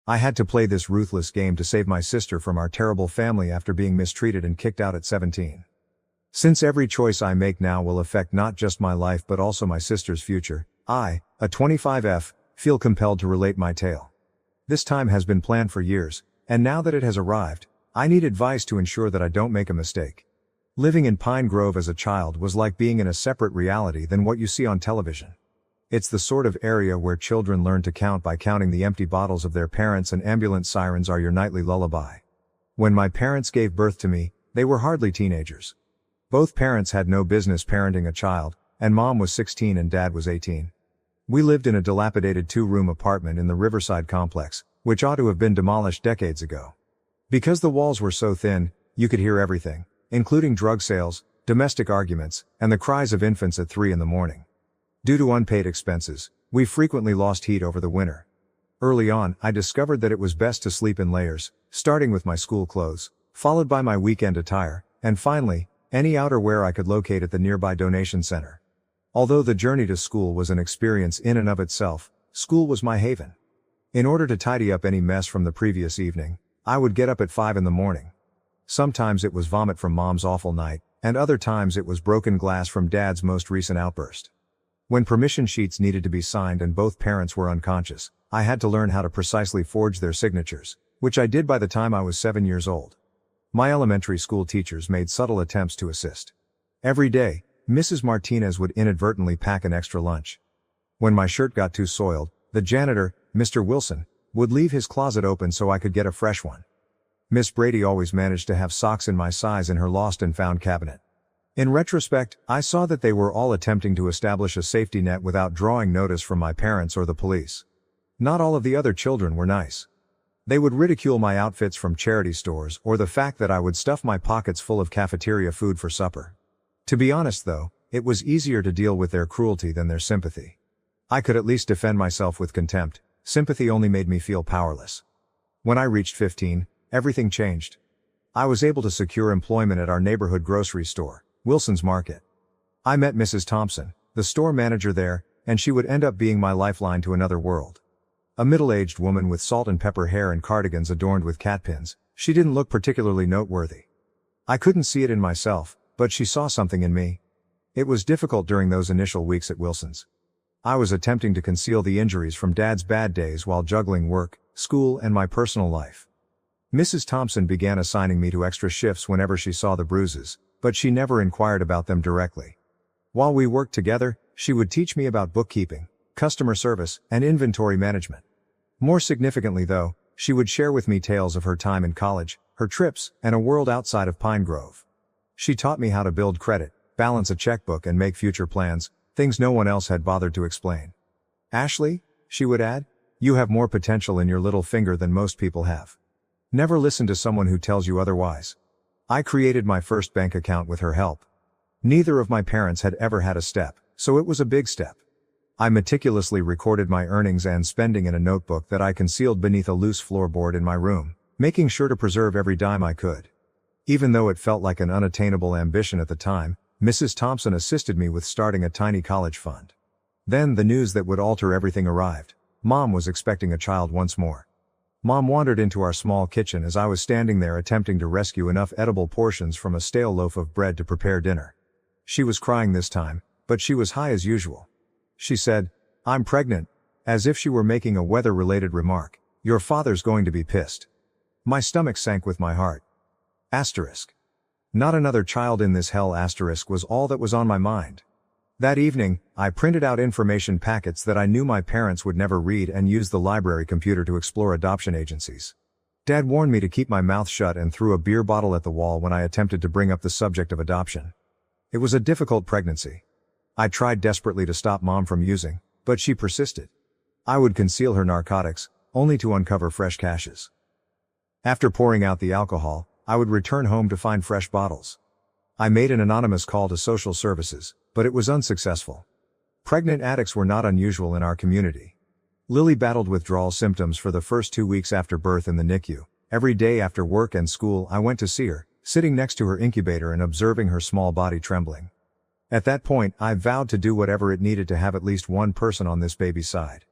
I had to play this ruthless game to save my sister from our terrible family after being mistreated and kicked out at 17. Since every choice I make now will affect not just my life but also my sister's future, I, a 25F, feel compelled to relate my tale. This time has been planned for years, and now that it has arrived, I need advice to ensure that I don't make a mistake. Living in Pine Grove as a child was like being in a separate reality than what you see on television. It's the sort of area where children learn to count by counting the empty bottles of their parents, and ambulance sirens are your nightly lullaby. When my parents gave birth to me, they were hardly teenagers. Both parents had no business parenting a child, and mom was 16 and dad was 18. We lived in a dilapidated 2-room apartment in the Riverside complex, which ought to have been demolished decades ago. Because the walls were so thin, you could hear everything, including drug sales, domestic arguments, and the cries of infants at 3 in the morning. Due to unpaid expenses, we frequently lost heat over the winter. Early on, I discovered that it was best to sleep in layers, starting with my school clothes, followed by my weekend attire, and finally, any outerwear I could locate at the nearby donation center. Although the journey to school was an experience in and of itself, school was my haven. In order to tidy up any mess from the previous evening, I would get up at 5 in the morning. Sometimes it was vomit from mom's awful night, and other times it was broken glass from dad's most recent outburst. When permission sheets needed to be signed and both parents were unconscious, I had to learn how to precisely forge their signatures, which I did by the time I was 7 years old. My elementary school teachers made subtle attempts to assist. Every day, Mrs. Martinez would inadvertently pack an extra lunch. When my shirt got too soiled, the janitor, Mr. Wilson, would leave his closet open so I could get a fresh one. Miss Brady always managed to have socks in my size in her lost and found cabinet. In retrospect, I saw that they were all attempting to establish a safety net without drawing notice from my parents or the police. Not all of the other children were nice. They would ridicule my outfits from charity stores or the fact that I would stuff my pockets full of cafeteria food for supper. To be honest though, it was easier to deal with their cruelty than their sympathy. I could at least defend myself with contempt. Sympathy only made me feel powerless. When I reached 15, everything changed. I was able to secure employment at our neighborhood grocery store, Wilson's Market. I met Mrs. Thompson, the store manager there, and she would end up being my lifeline to another world. A middle-aged woman with salt and pepper hair and cardigans adorned with cat pins, she didn't look particularly noteworthy. I couldn't see it in myself, but she saw something in me. It was difficult during those initial weeks at Wilson's. I was attempting to conceal the injuries from Dad's bad days while juggling work, school, and my personal life. Mrs. Thompson began assigning me to extra shifts whenever she saw the bruises, but she never inquired about them directly. While we worked together, she would teach me about bookkeeping, customer service, and inventory management. More significantly though, she would share with me tales of her time in college, her trips, and a world outside of Pine Grove. She taught me how to build credit, balance a checkbook, and make future plans, things no one else had bothered to explain. "Ashley," she would add, "you have more potential in your little finger than most people have. Never listen to someone who tells you otherwise." I created my first bank account with her help. Neither of my parents had ever had a step, so it was a big step. I meticulously recorded my earnings and spending in a notebook that I concealed beneath a loose floorboard in my room, making sure to preserve every dime I could. Even though it felt like an unattainable ambition at the time, Mrs. Thompson assisted me with starting a tiny college fund. Then the news that would alter everything arrived. Mom was expecting a child once more. Mom wandered into our small kitchen as I was standing there attempting to rescue enough edible portions from a stale loaf of bread to prepare dinner. She was crying this time, but she was high as usual. She said, "I'm pregnant," as if she were making a weather-related remark. "Your father's going to be pissed." My stomach sank with my heart. Asterisk. Not another child in this hell asterisk was all that was on my mind. That evening, I printed out information packets that I knew my parents would never read and used the library computer to explore adoption agencies. Dad warned me to keep my mouth shut and threw a beer bottle at the wall when I attempted to bring up the subject of adoption. It was a difficult pregnancy. I tried desperately to stop Mom from using, but she persisted. I would conceal her narcotics, only to uncover fresh caches. After pouring out the alcohol, I would return home to find fresh bottles. I made an anonymous call to social services, but it was unsuccessful. Pregnant addicts were not unusual in our community. Lily battled withdrawal symptoms for the first 2 weeks after birth in the NICU. Every day after work and school I went to see her, sitting next to her incubator and observing her small body trembling. At that point, I vowed to do whatever it needed to have at least one person on this baby's side.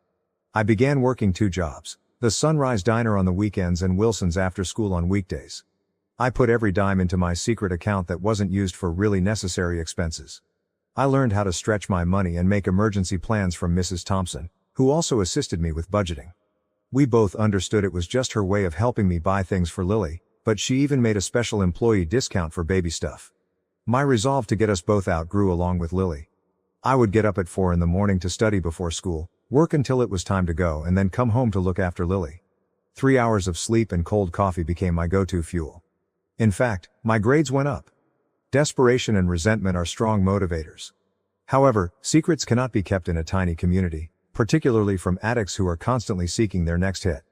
I began working 2 jobs. the Sunrise Diner on the weekends and Wilson's after school on weekdays. I put every dime into my secret account that wasn't used for really necessary expenses. I learned how to stretch my money and make emergency plans from Mrs. Thompson, who also assisted me with budgeting. We both understood it was just her way of helping me buy things for Lily, but she even made a special employee discount for baby stuff. My resolve to get us both out grew along with Lily. I would get up at 4 in the morning to study before school, work until it was time to go, and then come home to look after Lily. 3 hours of sleep and cold coffee became my go-to fuel. In fact, my grades went up. Desperation and resentment are strong motivators. However, secrets cannot be kept in a tiny community, particularly from addicts who are constantly seeking their next hit.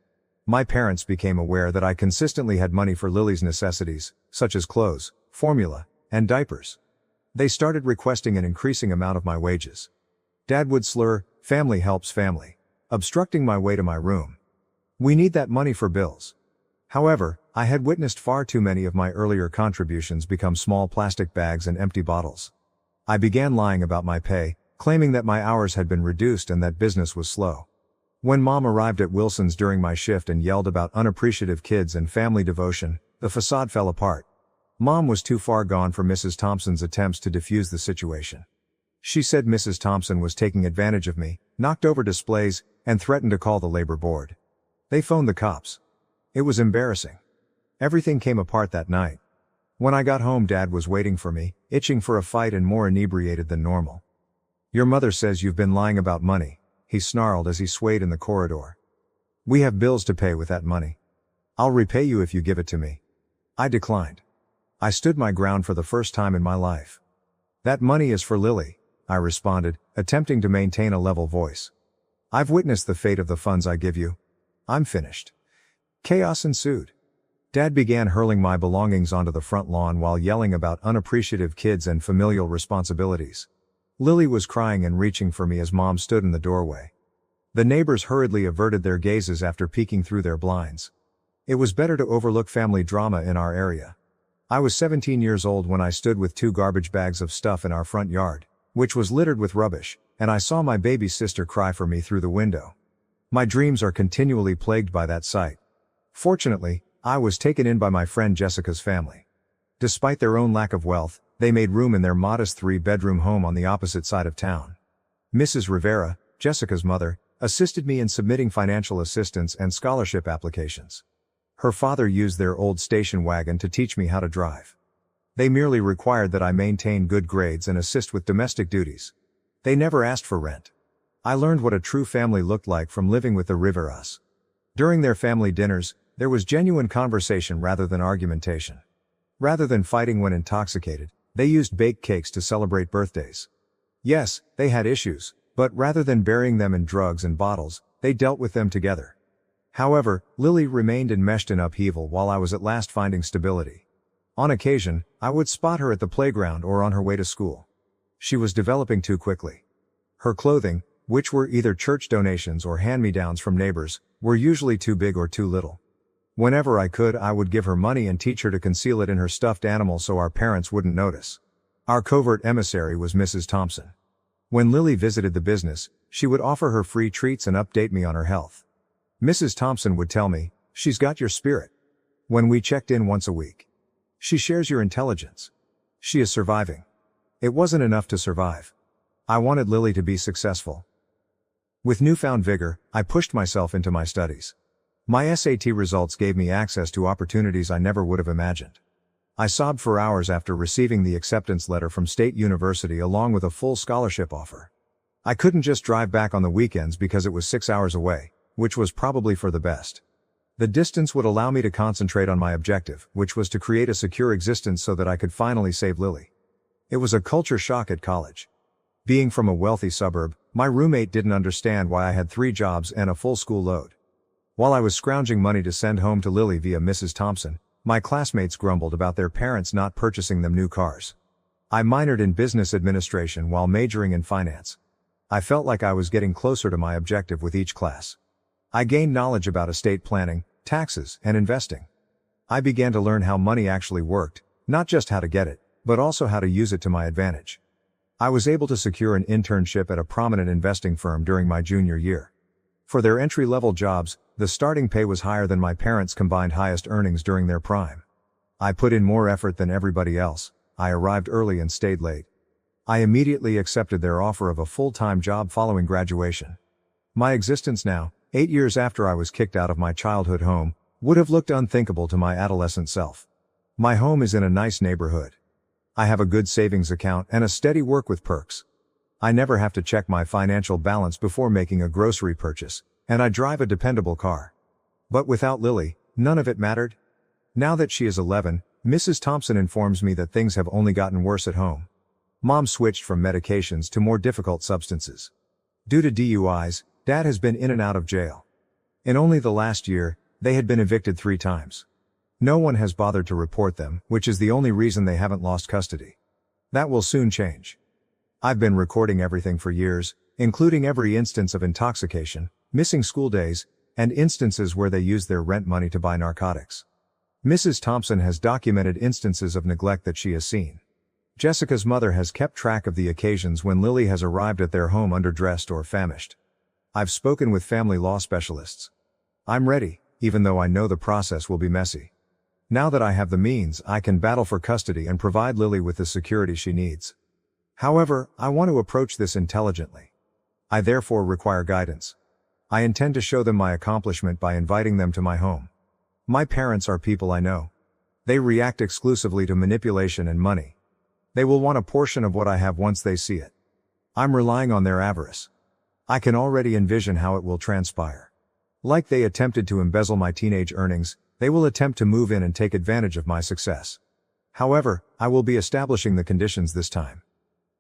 My parents became aware that I consistently had money for Lily's necessities, such as clothes, formula, and diapers. They started requesting an increasing amount of my wages. Dad would slur, "Family helps family," obstructing my way to my room. "We need that money for bills." However, I had witnessed far too many of my earlier contributions become small plastic bags and empty bottles. I began lying about my pay, claiming that my hours had been reduced and that business was slow. When Mom arrived at Wilson's during my shift and yelled about unappreciative kids and family devotion, the facade fell apart. Mom was too far gone for Mrs. Thompson's attempts to defuse the situation. She said Mrs. Thompson was taking advantage of me, knocked over displays, and threatened to call the labor board. They phoned the cops. It was embarrassing. Everything came apart that night. When I got home, Dad was waiting for me, itching for a fight and more inebriated than normal. "Your mother says you've been lying about money," he snarled as he swayed in the corridor. "We have bills to pay with that money. I'll repay you if you give it to me." I declined. I stood my ground for the first time in my life. "That money is for Lily," I responded, attempting to maintain a level voice. "I've witnessed the fate of the funds I give you. I'm finished." Chaos ensued. Dad began hurling my belongings onto the front lawn while yelling about unappreciative kids and familial responsibilities. Lily was crying and reaching for me as Mom stood in the doorway. The neighbors hurriedly averted their gazes after peeking through their blinds. It was better to overlook family drama in our area. I was 17 years old when I stood with 2 garbage bags of stuff in our front yard, which was littered with rubbish, and I saw my baby sister cry for me through the window. My dreams are continually plagued by that sight. Fortunately, I was taken in by my friend Jessica's family. Despite their own lack of wealth, they made room in their modest 3-bedroom home on the opposite side of town. Mrs. Rivera, Jessica's mother, assisted me in submitting financial assistance and scholarship applications. Her father used their old station wagon to teach me how to drive. They merely required that I maintain good grades and assist with domestic duties. They never asked for rent. I learned what a true family looked like from living with the Riveras. During their family dinners, there was genuine conversation rather than argumentation. Rather than fighting when intoxicated, they used baked cakes to celebrate birthdays. Yes, they had issues, but rather than burying them in drugs and bottles, they dealt with them together. However, Lily remained enmeshed in upheaval while I was at last finding stability. On occasion, I would spot her at the playground or on her way to school. She was developing too quickly. Her clothing, which were either church donations or hand-me-downs from neighbors, were usually too big or too little. Whenever I could, I would give her money and teach her to conceal it in her stuffed animal so our parents wouldn't notice. Our covert emissary was Mrs. Thompson. When Lily visited the business, she would offer her free treats and update me on her health. Mrs. Thompson would tell me, "She's got your spirit." When we checked in once a week. "She shares your intelligence. She is surviving." It wasn't enough to survive. I wanted Lily to be successful. With newfound vigor, I pushed myself into my studies. My SAT results gave me access to opportunities I never would have imagined. I sobbed for hours after receiving the acceptance letter from State University along with a full scholarship offer. I couldn't just drive back on the weekends because it was 6 hours away, which was probably for the best. The distance would allow me to concentrate on my objective, which was to create a secure existence so that I could finally save Lily. It was a culture shock at college. Being from a wealthy suburb, my roommate didn't understand why I had 3 jobs and a full school load. While I was scrounging money to send home to Lily via Mrs. Thompson, my classmates grumbled about their parents not purchasing them new cars. I minored in business administration while majoring in finance. I felt like I was getting closer to my objective with each class. I gained knowledge about estate planning, taxes, and investing. I began to learn how money actually worked, not just how to get it, but also how to use it to my advantage. I was able to secure an internship at a prominent investing firm during my junior year. For their entry-level jobs, the starting pay was higher than my parents' combined highest earnings during their prime. I put in more effort than everybody else. I arrived early and stayed late. I immediately accepted their offer of a full-time job following graduation. My existence now, 8 years after I was kicked out of my childhood home, would have looked unthinkable to my adolescent self. My home is in a nice neighborhood. I have a good savings account and a steady work with perks. I never have to check my financial balance before making a grocery purchase, and I drive a dependable car. But without Lily, none of it mattered. Now that she is 11, Mrs. Thompson informs me that things have only gotten worse at home. Mom switched from medications to more difficult substances. Due to DUIs, Dad has been in and out of jail. In only the last year, they had been evicted 3 times. No one has bothered to report them, which is the only reason they haven't lost custody. That will soon change. I've been recording everything for years, including every instance of intoxication, missing school days, and instances where they used their rent money to buy narcotics. Mrs. Thompson has documented instances of neglect that she has seen. Jessica's mother has kept track of the occasions when Lily has arrived at their home underdressed or famished. I've spoken with family law specialists. I'm ready, even though I know the process will be messy. Now that I have the means, I can battle for custody and provide Lily with the security she needs. However, I want to approach this intelligently. I therefore require guidance. I intend to show them my accomplishment by inviting them to my home. My parents are people I know. They react exclusively to manipulation and money. They will want a portion of what I have once they see it. I'm relying on their avarice. I can already envision how it will transpire. Like they attempted to embezzle my teenage earnings, they will attempt to move in and take advantage of my success. However, I will be establishing the conditions this time.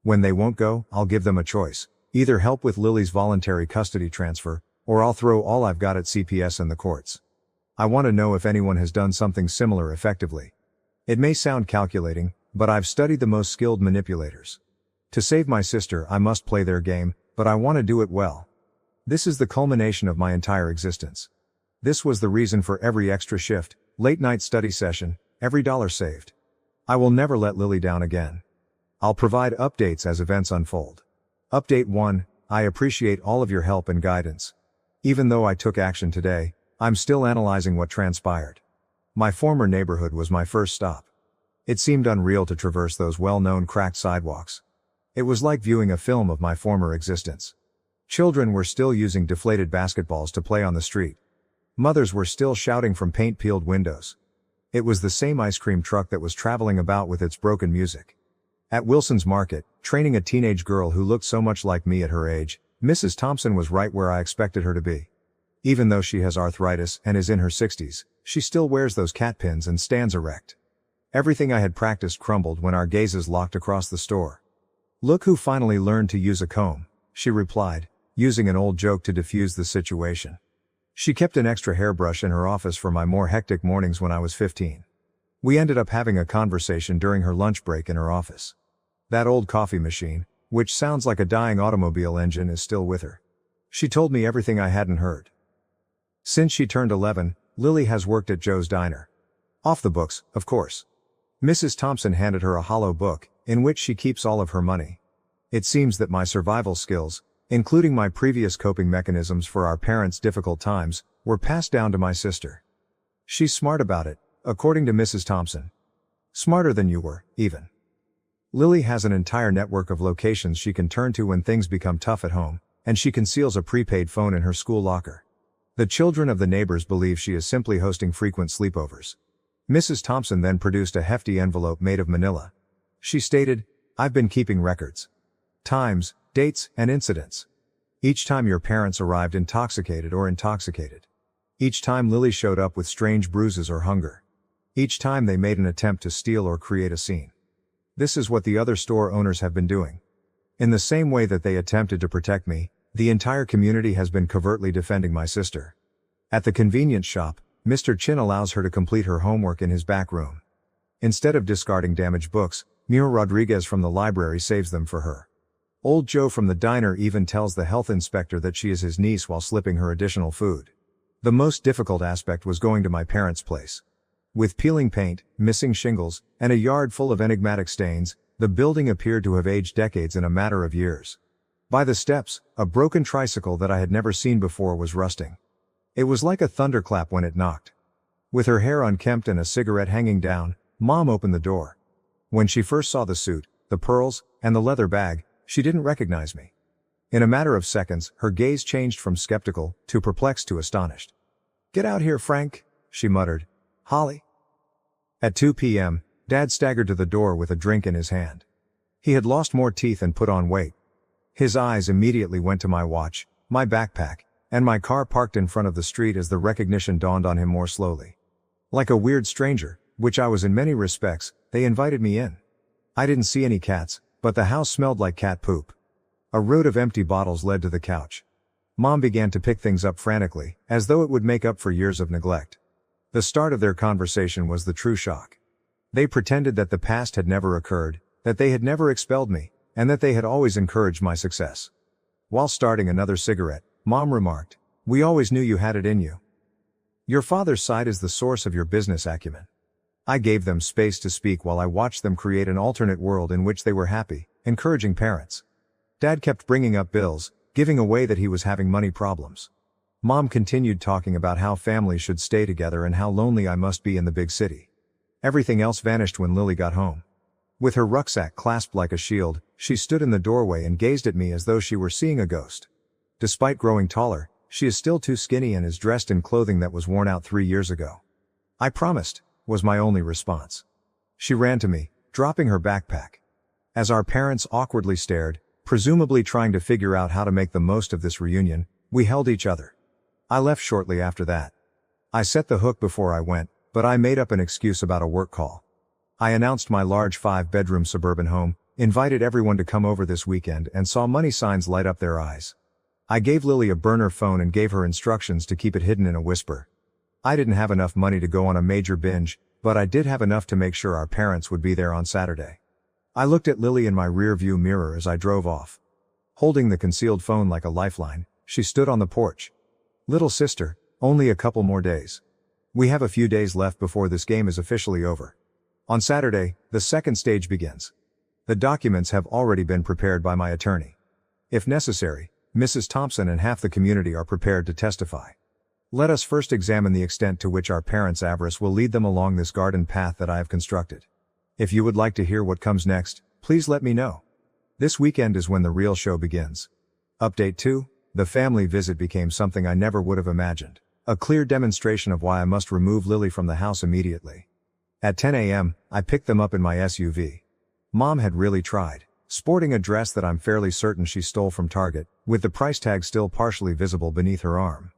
When they won't go, I'll give them a choice. Either help with Lily's voluntary custody transfer, or I'll throw all I've got at CPS and the courts. I want to know if anyone has done something similar effectively. It may sound calculating, but I've studied the most skilled manipulators. To save my sister, I must play their game, but I want to do it well. This is the culmination of my entire existence. This was the reason for every extra shift, late-night study session, every dollar saved. I will never let Lily down again. I'll provide updates as events unfold. Update 1, I appreciate all of your help and guidance. Even though I took action today, I'm still analyzing what transpired. My former neighborhood was my first stop. It seemed unreal to traverse those well-known cracked sidewalks. It was like viewing a film of my former existence. Children were still using deflated basketballs to play on the street. Mothers were still shouting from paint-peeled windows. It was the same ice cream truck that was traveling about with its broken music. At Wilson's Market, training a teenage girl who looked so much like me at her age, Mrs. Thompson was right where I expected her to be. Even though she has arthritis and is in her 60s, she still wears those cat pins and stands erect. Everything I had practiced crumbled when our gazes locked across the store. "Look who finally learned to use a comb," she replied, using an old joke to diffuse the situation. She kept an extra hairbrush in her office for my more hectic mornings when I was 15. We ended up having a conversation during her lunch break in her office. That old coffee machine, which sounds like a dying automobile engine, is still with her. She told me everything I hadn't heard. Since she turned 11, Lily has worked at Joe's Diner. Off the books, of course. Mrs. Thompson handed her a hollow book, in which she keeps all of her money. It seems that my survival skills, including my previous coping mechanisms for our parents' difficult times, were passed down to my sister. She's smart about it, according to Mrs. Thompson. Smarter than you were, even. Lily has an entire network of locations she can turn to when things become tough at home, and she conceals a prepaid phone in her school locker. The children of the neighbors believe she is simply hosting frequent sleepovers. Mrs. Thompson then produced a hefty envelope made of manila. She stated, "I've been keeping records. Times, dates, and incidents. Each time your parents arrived intoxicated or intoxicated. Each time Lily showed up with strange bruises or hunger. Each time they made an attempt to steal or create a scene. This is what the other store owners have been doing. In the same way that they attempted to protect me, the entire community has been covertly defending my sister. At the convenience shop, Mr. Chin allows her to complete her homework in his back room. Instead of discarding damaged books, Mira Rodriguez from the library saves them for her. Old Joe from the diner even tells the health inspector that she is his niece while slipping her additional food. The most difficult aspect was going to my parents' place. With peeling paint, missing shingles, and a yard full of enigmatic stains, the building appeared to have aged decades in a matter of years. By the steps, a broken tricycle that I had never seen before was rusting. It was like a thunderclap when it knocked. With her hair unkempt and a cigarette hanging down, Mom opened the door. When she first saw the suit, the pearls, and the leather bag, she didn't recognize me. In a matter of seconds, her gaze changed from skeptical to perplexed to astonished. "Get out here, Frank," she muttered. "Holly." At 2 p.m., Dad staggered to the door with a drink in his hand. He had lost more teeth and put on weight. His eyes immediately went to my watch, my backpack, and my car parked in front of the street as the recognition dawned on him more slowly. Like a weird stranger, which I was in many respects, they invited me in. I didn't see any cats, but the house smelled like cat poop. A road of empty bottles led to the couch. Mom began to pick things up frantically, as though it would make up for years of neglect. The start of their conversation was the true shock. They pretended that the past had never occurred, that they had never expelled me, and that they had always encouraged my success. While starting another cigarette, Mom remarked, "We always knew you had it in you. Your father's side is the source of your business acumen." I gave them space to speak while I watched them create an alternate world in which they were happy, encouraging parents. Dad kept bringing up bills, giving away that he was having money problems. Mom continued talking about how families should stay together and how lonely I must be in the big city. Everything else vanished when Lily got home. With her rucksack clasped like a shield, she stood in the doorway and gazed at me as though she were seeing a ghost. Despite growing taller, she is still too skinny and is dressed in clothing that was worn out 3 years ago. "I promised," was my only response. She ran to me, dropping her backpack. As our parents awkwardly stared, presumably trying to figure out how to make the most of this reunion, we held each other. I left shortly after that. I set the hook before I went, but I made up an excuse about a work call. I announced my large 5-bedroom suburban home, invited everyone to come over this weekend, and saw money signs light up their eyes. I gave Lily a burner phone and gave her instructions to keep it hidden in a whisper. I didn't have enough money to go on a major binge, but I did have enough to make sure our parents would be there on Saturday. I looked at Lily in my rearview mirror as I drove off. Holding the concealed phone like a lifeline, she stood on the porch. "Little sister, only a couple more days. We have a few days left before this game is officially over. On Saturday, the second stage begins. The documents have already been prepared by my attorney. If necessary, Mrs. Thompson and half the community are prepared to testify. Let us first examine the extent to which our parents' avarice will lead them along this garden path that I have constructed. If you would like to hear what comes next, please let me know. This weekend is when the real show begins." Update 2. The family visit became something I never would have imagined. A clear demonstration of why I must remove Lily from the house immediately. At 10 a.m., I picked them up in my SUV. Mom had really tried, sporting a dress that I'm fairly certain she stole from Target, with the price tag still partially visible beneath her arm.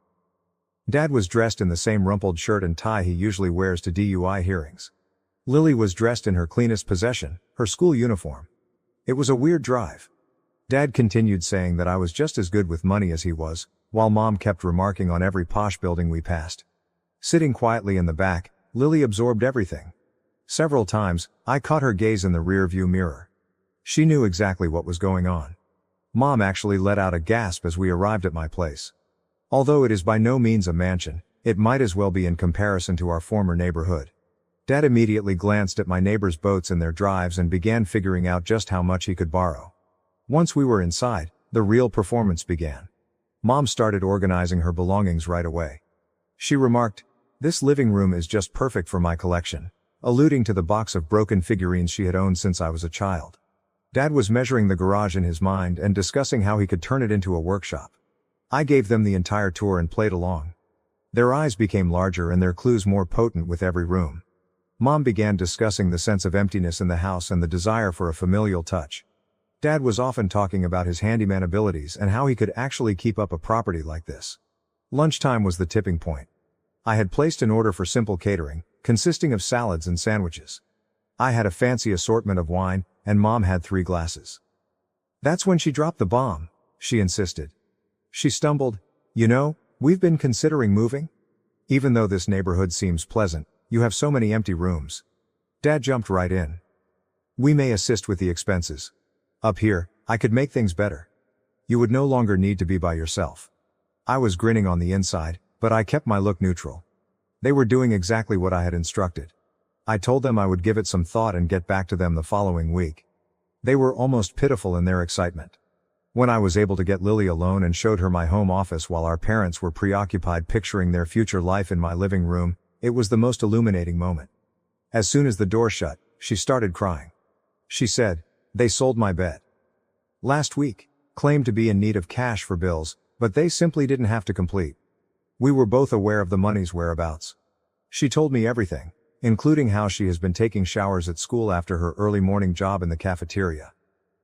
Dad was dressed in the same rumpled shirt and tie he usually wears to DUI hearings. Lily was dressed in her cleanest possession, her school uniform. It was a weird drive. Dad continued saying that I was just as good with money as he was, while Mom kept remarking on every posh building we passed. Sitting quietly in the back, Lily absorbed everything. Several times, I caught her gaze in the rearview mirror. She knew exactly what was going on. Mom actually let out a gasp as we arrived at my place. Although it is by no means a mansion, it might as well be in comparison to our former neighborhood. Dad immediately glanced at my neighbors' boats and their drives and began figuring out just how much he could borrow. Once we were inside, the real performance began. Mom started organizing her belongings right away. She remarked, "This living room is just perfect for my collection," alluding to the box of broken figurines she had owned since I was a child. Dad was measuring the garage in his mind and discussing how he could turn it into a workshop. I gave them the entire tour and played along. Their eyes became larger and their clues more potent with every room. Mom began discussing the sense of emptiness in the house and the desire for a familial touch. Dad was often talking about his handyman abilities and how he could actually keep up a property like this. Lunchtime was the tipping point. I had placed an order for simple catering, consisting of salads and sandwiches. I had a fancy assortment of wine, and Mom had 3 glasses. That's when she dropped the bomb, she insisted. She stumbled, "You know, we've been considering moving. Even though this neighborhood seems pleasant, you have so many empty rooms." Dad jumped right in. "We may assist with the expenses. Up here, I could make things better. You would no longer need to be by yourself." I was grinning on the inside, but I kept my look neutral. They were doing exactly what I had instructed. I told them I would give it some thought and get back to them the following week. They were almost pitiful in their excitement. When I was able to get Lily alone and showed her my home office while our parents were preoccupied picturing their future life in my living room, it was the most illuminating moment. As soon as the door shut, she started crying. She said, "They sold my bed last week, claimed to be in need of cash for bills, but they simply didn't have to complete. We were both aware of the money's whereabouts." She told me everything, including how she has been taking showers at school after her early morning job in the cafeteria,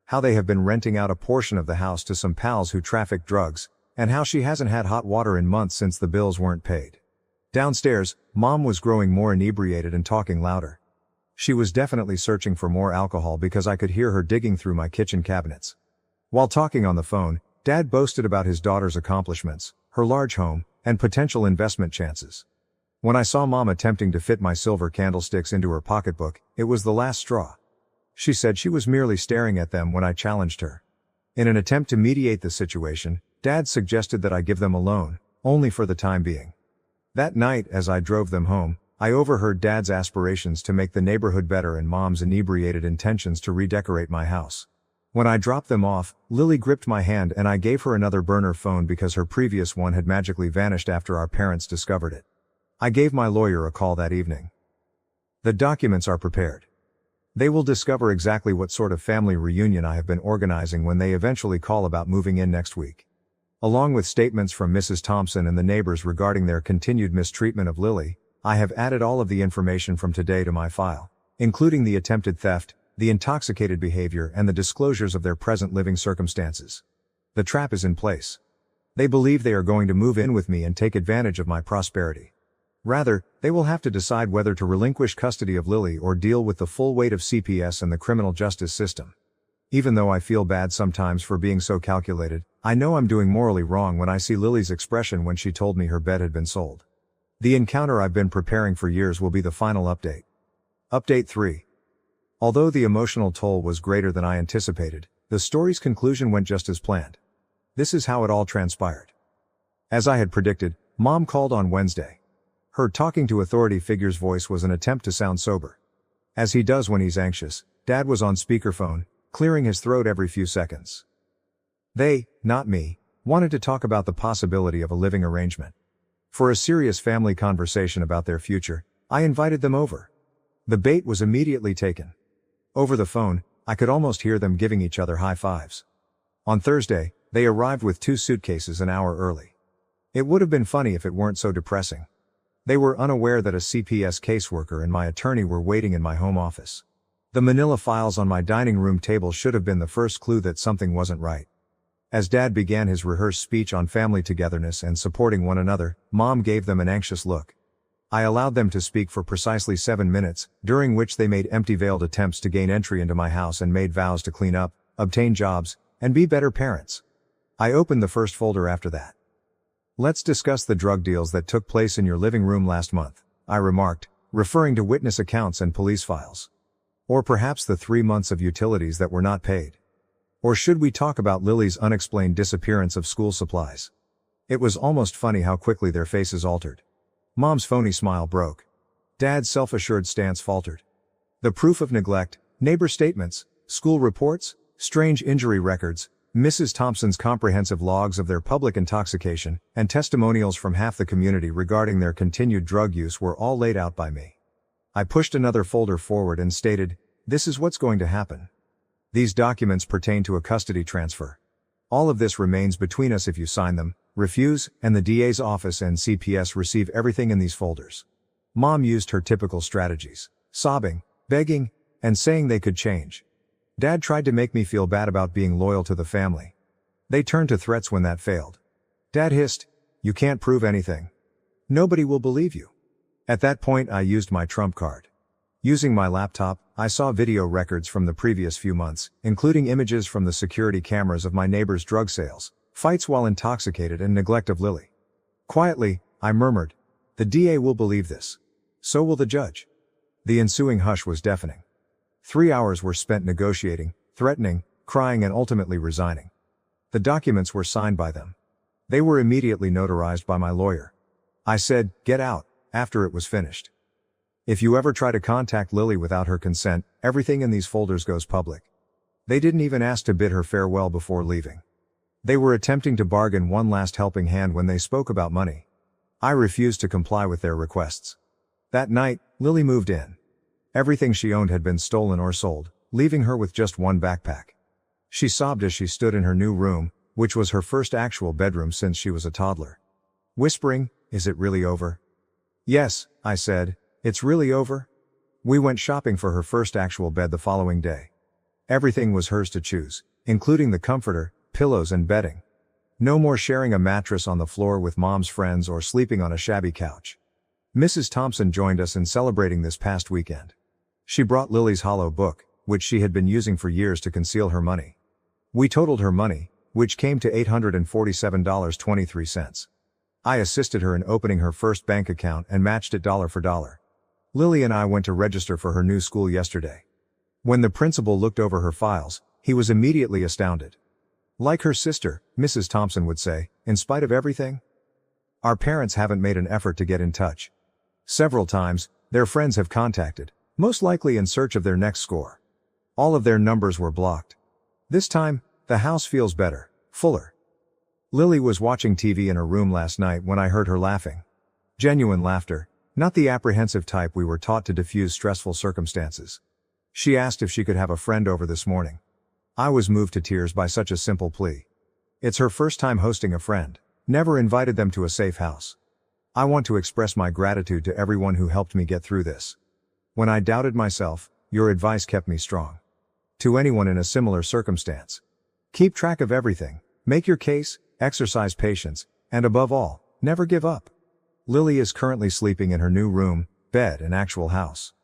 how they have been renting out a portion of the house to some pals who traffic drugs, and how she hasn't had hot water in months since the bills weren't paid. Downstairs, Mom was growing more inebriated and talking louder. She was definitely searching for more alcohol because I could hear her digging through my kitchen cabinets. While talking on the phone, Dad boasted about his daughter's accomplishments, her large home, and potential investment chances. When I saw Mom attempting to fit my silver candlesticks into her pocketbook, it was the last straw. She said she was merely staring at them when I challenged her. In an attempt to mediate the situation, Dad suggested that I give them a loan, only for the time being. That night, as I drove them home, I overheard Dad's aspirations to make the neighborhood better and Mom's inebriated intentions to redecorate my house. When I dropped them off, Lily gripped my hand and I gave her another burner phone because her previous one had magically vanished after our parents discovered it. I gave my lawyer a call that evening. The documents are prepared. They will discover exactly what sort of family reunion I have been organizing when they eventually call about moving in next week. Along with statements from Mrs. Thompson and the neighbors regarding their continued mistreatment of Lily, I have added all of the information from today to my file, including the attempted theft, the intoxicated behavior, and the disclosures of their present living circumstances. The trap is in place. They believe they are going to move in with me and take advantage of my prosperity. Rather, they will have to decide whether to relinquish custody of Lily or deal with the full weight of CPS and the criminal justice system. Even though I feel bad sometimes for being so calculated, I know I'm doing morally wrong when I see Lily's expression when she told me her bed had been sold. The encounter I've been preparing for years will be the final update. Update 3. Although the emotional toll was greater than I anticipated, the story's conclusion went just as planned. This is how it all transpired. As I had predicted, Mom called on Wednesday. Her talking to authority figures voice was an attempt to sound sober. As he does when he's anxious, Dad was on speakerphone, clearing his throat every few seconds. They, not me, wanted to talk about the possibility of a living arrangement. For a serious family conversation about their future, I invited them over. The bait was immediately taken. Over the phone, I could almost hear them giving each other high fives. On Thursday, they arrived with 2 suitcases an hour early. It would have been funny if it weren't so depressing. They were unaware that a CPS caseworker and my attorney were waiting in my home office. The manila files on my dining room table should have been the first clue that something wasn't right. As Dad began his rehearsed speech on family togetherness and supporting one another, Mom gave them an anxious look. I allowed them to speak for precisely 7 minutes, during which they made empty-veiled attempts to gain entry into my house and made vows to clean up, obtain jobs, and be better parents. I opened the first folder after that. "Let's discuss the drug deals that took place in your living room last month," I remarked, referring to witness accounts and police files. "Or perhaps the 3 months of utilities that were not paid. Or should we talk about Lily's unexplained disappearance of school supplies?" It was almost funny how quickly their faces altered. Mom's phony smile broke. Dad's self-assured stance faltered. The proof of neglect, neighbor statements, school reports, strange injury records, Mrs. Thompson's comprehensive logs of their public intoxication, and testimonials from half the community regarding their continued drug use were all laid out by me. I pushed another folder forward and stated, "This is what's going to happen. These documents pertain to a custody transfer. All of this remains between us if you sign them, refuse, and the DA's office and CPS receive everything in these folders." Mom used her typical strategies, sobbing, begging, and saying they could change. Dad tried to make me feel bad about being loyal to the family. They turned to threats when that failed. Dad hissed, "You can't prove anything. Nobody will believe you." At that point I used my trump card. Using my laptop, I saw video records from the previous few months, including images from the security cameras of my neighbor's drug sales, fights while intoxicated, and neglect of Lily. Quietly, I murmured, "The DA will believe this. So will the judge." The ensuing hush was deafening. 3 hours were spent negotiating, threatening, crying, and ultimately resigning. The documents were signed by them. They were immediately notarized by my lawyer. I said, "Get out," after it was finished. "If you ever try to contact Lily without her consent, everything in these folders goes public." They didn't even ask to bid her farewell before leaving. They were attempting to bargain one last helping hand when they spoke about money. I refused to comply with their requests. That night, Lily moved in. Everything she owned had been stolen or sold, leaving her with just one backpack. She sobbed as she stood in her new room, which was her first actual bedroom since she was a toddler. Whispering, "Is it really over?" "Yes," I said, "it's really over." We went shopping for her first actual bed the following day. Everything was hers to choose, including the comforter, pillows and bedding. No more sharing a mattress on the floor with mom's friends or sleeping on a shabby couch. Mrs. Thompson joined us in celebrating this past weekend. She brought Lily's hollow book, which she had been using for years to conceal her money. We totaled her money, which came to $847.23. I assisted her in opening her first bank account and matched it dollar for dollar. Lily and I went to register for her new school yesterday. When the principal looked over her files, he was immediately astounded. Like her sister, Mrs. Thompson would say, in spite of everything, our parents haven't made an effort to get in touch. Several times, their friends have contacted, most likely in search of their next score. All of their numbers were blocked. This time, the house feels better, fuller. Lily was watching TV in her room last night when I heard her laughing. Genuine laughter, not the apprehensive type we were taught to diffuse stressful circumstances. She asked if she could have a friend over this morning. I was moved to tears by such a simple plea. It's her first time hosting a friend, never invited them to a safe house. I want to express my gratitude to everyone who helped me get through this. When I doubted myself, your advice kept me strong. To anyone in a similar circumstance, keep track of everything, make your case, exercise patience, and above all, never give up. Lily is currently sleeping in her new room, bed and actual house.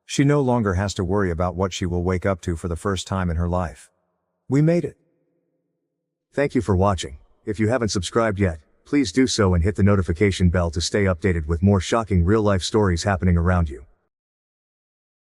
She no longer has to worry about what she will wake up to for the first time in her life. We made it. Thank you for watching. If you haven't subscribed yet, please do so and hit the notification bell to stay updated with more shocking real-life stories happening around you.